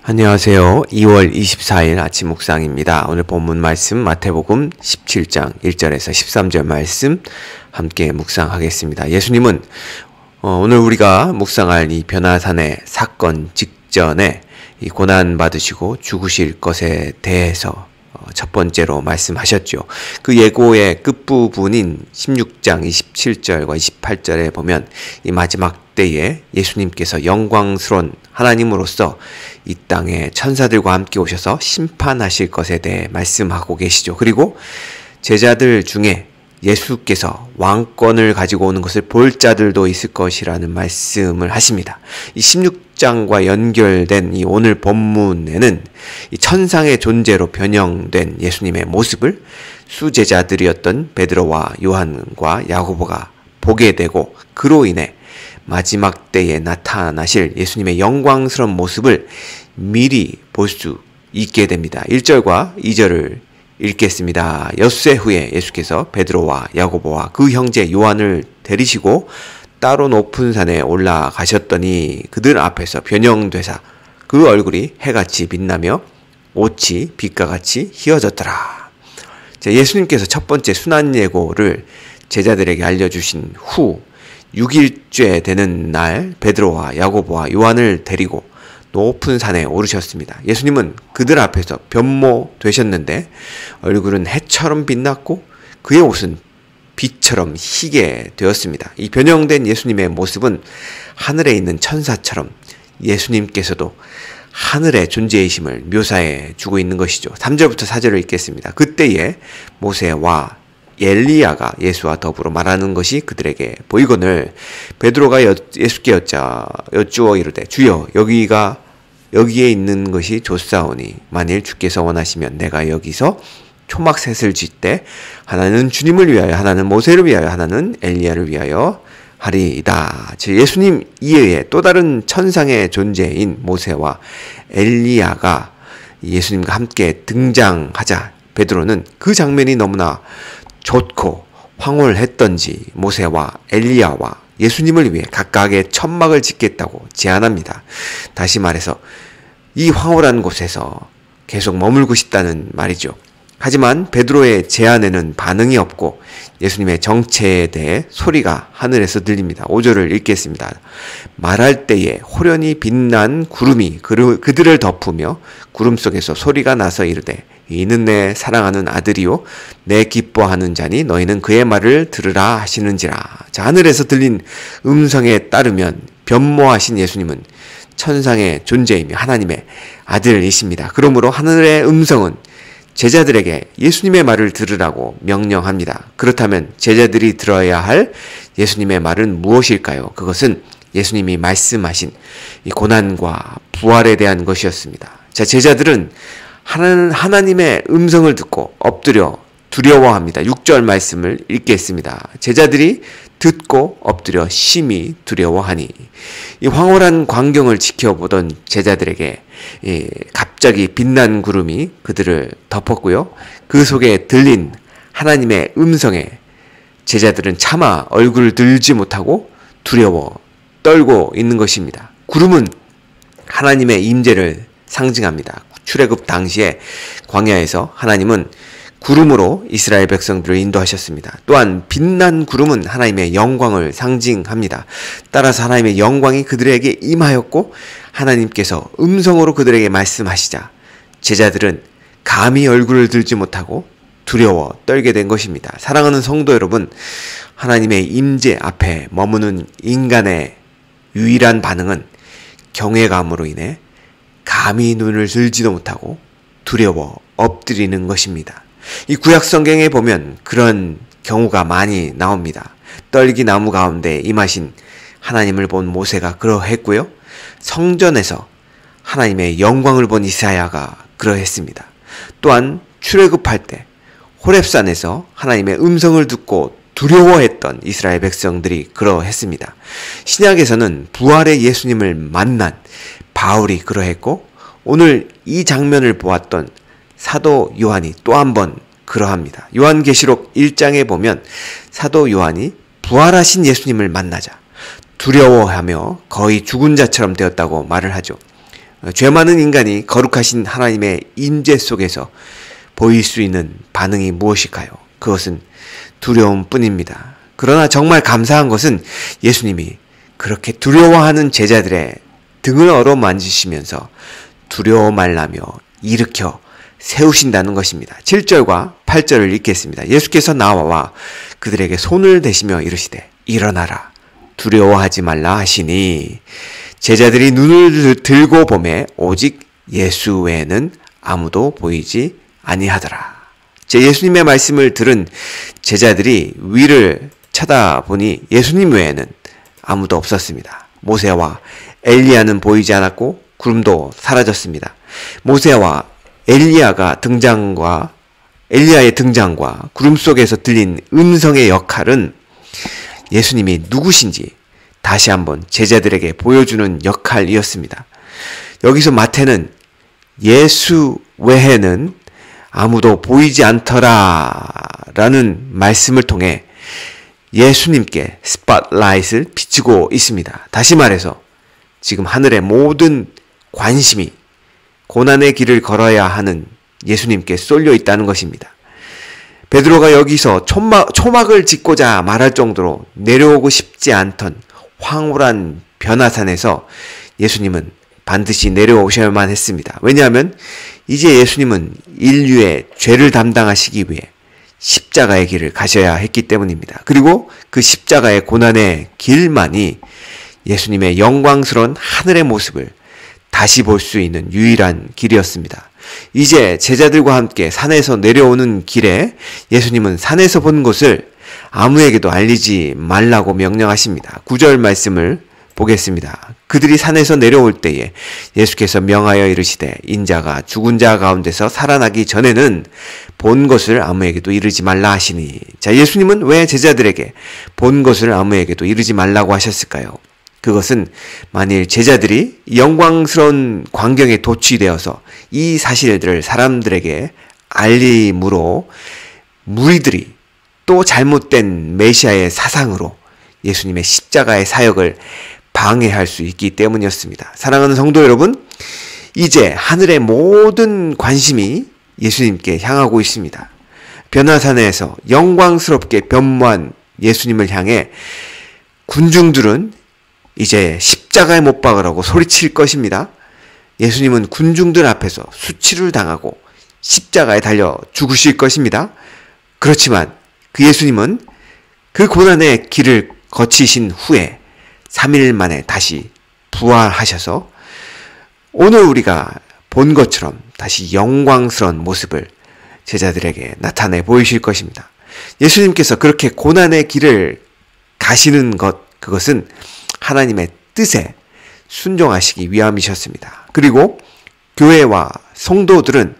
안녕하세요. 2월 24일 아침 묵상입니다. 오늘 본문 말씀 마태복음 17장 1절에서 13절 말씀 함께 묵상하겠습니다. 예수님은 오늘 우리가 묵상할 이 변화산의 사건 직전에 이 고난 받으시고 죽으실 것에 대해서 첫 번째로 말씀하셨죠. 그 예고의 끝부분인 16장 27절과 28절에 보면 이 마지막 때에 예수님께서 영광스러운 하나님으로서 이 땅에 천사들과 함께 오셔서 심판하실 것에 대해 말씀하고 계시죠. 그리고 제자들 중에 예수께서 왕권을 가지고 오는 것을 볼 자들도 있을 것이라는 말씀을 하십니다. 이 16장과 연결된 이 오늘 본문에는 이 천상의 존재로 변형된 예수님의 모습을 수제자들이었던 베드로와 요한과 야고보가 보게 되고, 그로 인해 마지막 때에 나타나실 예수님의 영광스러운 모습을 미리 볼 수 있게 됩니다. 1절과 2절을 읽겠습니다. 엿새 후에 예수께서 베드로와 야고보와 그 형제 요한을 데리시고 따로 높은 산에 올라가셨더니 그들 앞에서 변형되사 그 얼굴이 해같이 빛나며 옷이 빛과 같이 희어졌더라. 예수님께서 첫 번째 순환예고를 제자들에게 알려주신 후 6일째 되는 날 베드로와 야고보와 요한을 데리고 높은 산에 오르셨습니다. 예수님은 그들 앞에서 변모되셨는데 얼굴은 해처럼 빛났고 그의 옷은 빛처럼 희게 되었습니다. 이 변형된 예수님의 모습은 하늘에 있는 천사처럼 예수님께서도 하늘의 존재이심을 묘사해 주고 있는 것이죠. 3절부터 4절을 읽겠습니다. 그때에 모세와 엘리야가 예수와 더불어 말하는 것이 그들에게 보이거늘 베드로가 예수께 여쭈어 이르되 주여 여기에 있는 것이 좋사오니 만일 주께서 원하시면 내가 여기서 초막셋을 짓되 하나는 주님을 위하여 하나는 모세를 위하여 하나는 엘리야를 위하여 하리이다. 즉 예수님 이외에 또 다른 천상의 존재인 모세와 엘리야가 예수님과 함께 등장하자 베드로는 그 장면이 너무나 좋고 황홀했던지 모세와 엘리야와 예수님을 위해 각각의 천막을 짓겠다고 제안합니다. 다시 말해서 이 황홀한 곳에서 계속 머물고 싶다는 말이죠. 하지만 베드로의 제안에는 반응이 없고 예수님의 정체에 대해 소리가 하늘에서 들립니다. 5절을 읽겠습니다. 말할 때에 호련히 빛난 구름이 그들을 덮으며 구름 속에서 소리가 나서 이르되 이는 내 사랑하는 아들이요 내 기뻐하는 자니 너희는 그의 말을 들으라 하시는지라. 자, 하늘에서 들린 음성에 따르면 변모하신 예수님은 천상의 존재이며 하나님의 아들이십니다. 그러므로 하늘의 음성은 제자들에게 예수님의 말을 들으라고 명령합니다. 그렇다면 제자들이 들어야 할 예수님의 말은 무엇일까요? 그것은 예수님이 말씀하신 이 고난과 부활에 대한 것이었습니다. 자, 제자들은 하나님의 음성을 듣고 엎드려 두려워합니다. 6절 말씀을 읽겠습니다. 제자들이 듣고 엎드려 심히 두려워하니. 이 황홀한 광경을 지켜보던 제자들에게 갑자기 빛난 구름이 그들을 덮었고요. 그 속에 들린 하나님의 음성에 제자들은 차마 얼굴을 들지 못하고 두려워 떨고 있는 것입니다. 구름은 하나님의 임재를 상징합니다. 출애굽 당시에 광야에서 하나님은 구름으로 이스라엘 백성들을 인도하셨습니다. 또한 빛난 구름은 하나님의 영광을 상징합니다. 따라서 하나님의 영광이 그들에게 임하였고 하나님께서 음성으로 그들에게 말씀하시자 제자들은 감히 얼굴을 들지 못하고 두려워 떨게 된 것입니다. 사랑하는 성도 여러분, 하나님의 임재 앞에 머무는 인간의 유일한 반응은 경외감으로 인해 감히 눈을 들지도 못하고 두려워 엎드리는 것입니다. 이 구약 성경에 보면 그런 경우가 많이 나옵니다. 떨기나무 가운데 임하신 하나님을 본 모세가 그러했고요. 성전에서 하나님의 영광을 본 이사야가 그러했습니다. 또한 출애굽할 때 호렙산에서 하나님의 음성을 듣고 두려워했던 이스라엘 백성들이 그러했습니다. 신약에서는 부활의 예수님을 만난 바울이 그러했고 오늘 이 장면을 보았던 사도 요한이 또 한 번 그러합니다. 요한계시록 1장에 보면 사도 요한이 부활하신 예수님을 만나자 두려워하며 거의 죽은 자처럼 되었다고 말을 하죠. 죄 많은 인간이 거룩하신 하나님의 임재 속에서 보일 수 있는 반응이 무엇일까요? 그것은 두려움뿐입니다. 그러나 정말 감사한 것은 예수님이 그렇게 두려워하는 제자들의 등을 어루만지시면서 두려워 말라며 일으켜 세우신다는 것입니다. 7절과 8절을 읽겠습니다. 예수께서 나와 그들에게 손을 대시며 이르시되 일어나라 두려워하지 말라 하시니 제자들이 눈을 들고 보매 오직 예수 외에는 아무도 보이지 아니하더라. 예수님의 말씀을 들은 제자들이 위를 쳐다보니 예수님 외에는 아무도 없었습니다. 모세와 엘리야는 보이지 않았고 구름도 사라졌습니다. 모세와 엘리야의 등장과 구름 속에서 들린 음성의 역할은 예수님이 누구신지 다시 한번 제자들에게 보여주는 역할이었습니다. 여기서 마태는 예수 외에는 아무도 보이지 않더라라는 말씀을 통해 예수님께 스팟라이트를 비추고 있습니다. 다시 말해서 지금 하늘의 모든 관심이 고난의 길을 걸어야 하는 예수님께 쏠려 있다는 것입니다. 베드로가 여기서 초막을 짓고자 말할 정도로 내려오고 싶지 않던 황홀한 변화산에서 예수님은 반드시 내려오셔야만 했습니다. 왜냐하면 이제 예수님은 인류의 죄를 담당하시기 위해 십자가의 길을 가셔야 했기 때문입니다. 그리고 그 십자가의 고난의 길만이 예수님의 영광스러운 하늘의 모습을 다시 볼 수 있는 유일한 길이었습니다. 이제 제자들과 함께 산에서 내려오는 길에 예수님은 산에서 본 것을 아무에게도 알리지 말라고 명령하십니다. 9절 말씀을 보겠습니다. 그들이 산에서 내려올 때에 예수께서 명하여 이르시되 인자가 죽은 자 가운데서 살아나기 전에는 본 것을 아무에게도 이르지 말라 하시니. 자, 예수님은 왜 제자들에게 본 것을 아무에게도 이르지 말라고 하셨을까요? 그것은 만일 제자들이 영광스러운 광경에 도취되어서 이 사실들을 사람들에게 알림으로 무리들이 또 잘못된 메시아의 사상으로 예수님의 십자가의 사역을 방해할 수 있기 때문이었습니다. 사랑하는 성도 여러분, 이제 하늘의 모든 관심이 예수님께 향하고 있습니다. 변화산에서 영광스럽게 변모한 예수님을 향해 군중들은 이제 십자가에 못 박으라고 소리칠 것입니다. 예수님은 군중들 앞에서 수치를 당하고 십자가에 달려 죽으실 것입니다. 그렇지만 그 예수님은 그 고난의 길을 거치신 후에 3일 만에 다시 부활하셔서 오늘 우리가 본 것처럼 다시 영광스러운 모습을 제자들에게 나타내 보이실 것입니다. 예수님께서 그렇게 고난의 길을 가시는 그것은 하나님의 뜻에 순종하시기 위함이셨습니다. 그리고 교회와 성도들은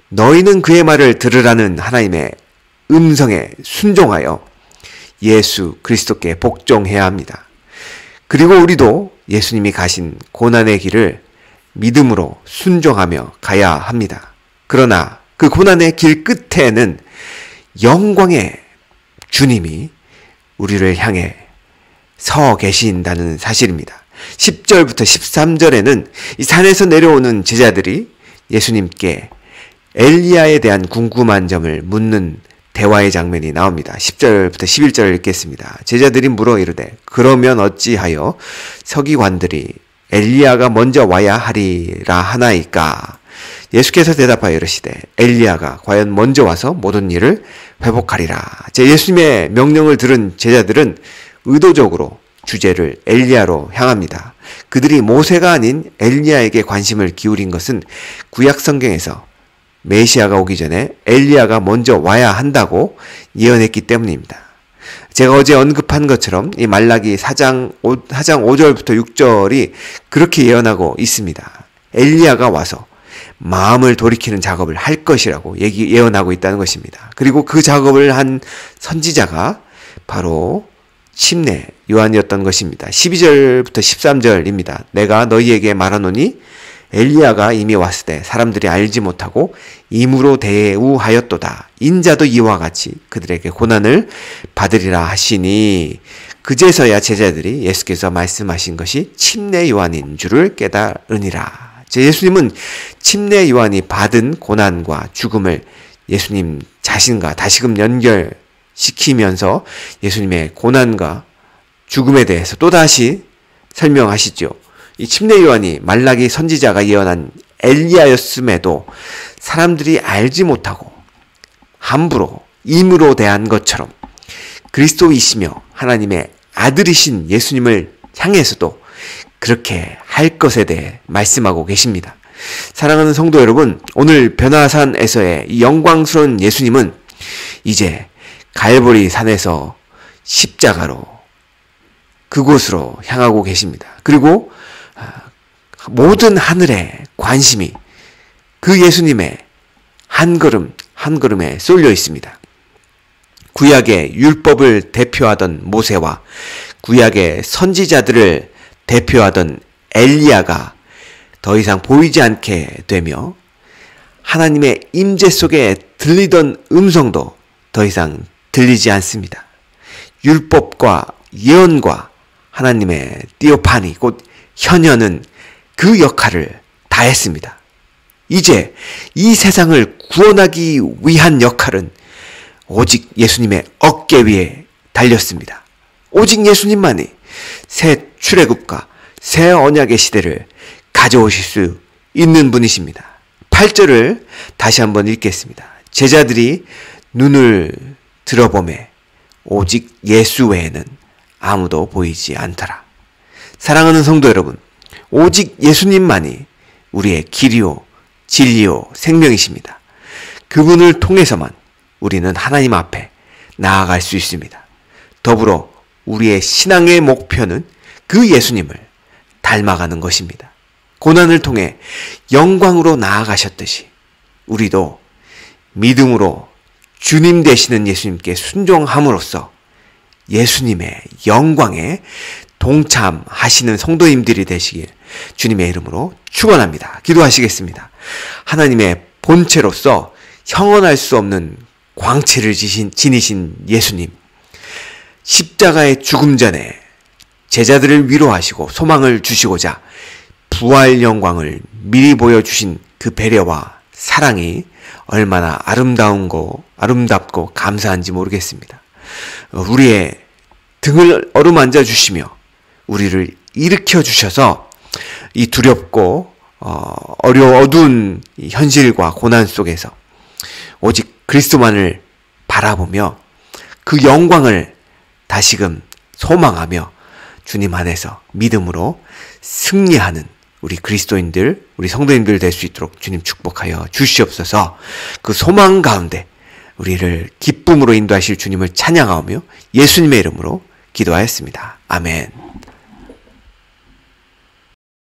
너희는 그의 말을 들으라는 하나님의 음성에 순종하여 예수 그리스도께 복종해야 합니다. 그리고 우리도 예수님이 가신 고난의 길을 믿음으로 순종하며 가야 합니다. 그러나 그 고난의 길 끝에는 영광의 주님이 우리를 향해 서 계신다는 사실입니다. 10절부터 13절에는 이 산에서 내려오는 제자들이 예수님께 엘리야에 대한 궁금한 점을 묻는 대화의 장면이 나옵니다. 10절부터 11절을 읽겠습니다. 제자들이 물어 이르되 그러면 어찌하여 서기관들이 엘리야가 먼저 와야 하리라 하나이까? 예수께서 대답하여 이르시되 엘리야가 과연 먼저 와서 모든 일을 회복하리라. 예수님의 명령을 들은 제자들은 의도적으로 주제를 엘리야로 향합니다. 그들이 모세가 아닌 엘리야에게 관심을 기울인 것은 구약 성경에서 메시아가 오기 전에 엘리야가 먼저 와야 한다고 예언했기 때문입니다. 제가 어제 언급한 것처럼 이 말라기 4장 5절부터 6절이 그렇게 예언하고 있습니다. 엘리야가 와서 마음을 돌이키는 작업을 할 것이라고 예언하고 있다는 것입니다. 그리고 그 작업을 한 선지자가 바로 침례 요한이었던 것입니다. 12절부터 13절입니다. 내가 너희에게 말하노니 엘리야가 이미 왔을 때 사람들이 알지 못하고 임으로 대우하였도다. 인자도 이와 같이 그들에게 고난을 받으리라 하시니 그제서야 제자들이 예수께서 말씀하신 것이 침례 요한인 줄을 깨달으니라. 예수님은 침례 요한이 받은 고난과 죽음을 예수님 자신과 다시금 연결시키면서 예수님의 고난과 죽음에 대해서 또다시 설명하시죠. 이 침례 요한이 말라기 선지자가 예언한 엘리야였음에도 사람들이 알지 못하고 함부로 임으로 대한 것처럼 그리스도이시며 하나님의 아들이신 예수님을 향해서도 그렇게 할 것에 대해 말씀하고 계십니다. 사랑하는 성도 여러분, 오늘 변화산에서의 이 영광스러운 예수님은 이제 갈보리 산에서 십자가로 그곳으로 향하고 계십니다. 그리고 모든 하늘의 관심이 그 예수님의 한 걸음 한 걸음에 쏠려 있습니다. 구약의 율법을 대표하던 모세와 구약의 선지자들을 대표하던 엘리야가 더 이상 보이지 않게 되며 하나님의 임재 속에 들리던 음성도 더 이상 들리지 않습니다. 율법과 예언과 하나님의 띠오파니 곧 현현은 그 역할을 다했습니다. 이제 이 세상을 구원하기 위한 역할은 오직 예수님의 어깨 위에 달렸습니다. 오직 예수님만이 새 출애굽과 새 언약의 시대를 가져오실 수 있는 분이십니다. 8절을 다시 한번 읽겠습니다. 제자들이 눈을 들어보매 오직 예수 외에는 아무도 보이지 않더라. 사랑하는 성도 여러분, 오직 예수님만이 우리의 길이요 진리요 생명이십니다. 그분을 통해서만 우리는 하나님 앞에 나아갈 수 있습니다. 더불어 우리의 신앙의 목표는 그 예수님을 닮아가는 것입니다. 고난을 통해 영광으로 나아가셨듯이 우리도 믿음으로 주님 되시는 예수님께 순종함으로써 예수님의 영광에 동참하시는 성도님들이 되시길 주님의 이름으로 축원합니다. 기도하시겠습니다. 하나님의 본체로서 형언할 수 없는 광채를 지니신 예수님, 십자가의 죽음 전에 제자들을 위로하시고 소망을 주시고자 부활 영광을 미리 보여주신 그 배려와 사랑이 얼마나 아름답고 감사한지 모르겠습니다. 우리의 등을 어루만져 주시며 우리를 일으켜 주셔서 이 두렵고 어두운 현실과 고난 속에서 오직 그리스도만을 바라보며 그 영광을 다시금 소망하며 주님 안에서 믿음으로 승리하는 우리 그리스도인들, 우리 성도님들 될 수 있도록 주님 축복하여 주시옵소서. 그 소망 가운데 우리를 기쁨으로 인도하실 주님을 찬양하며 예수님의 이름으로 기도하였습니다. 아멘.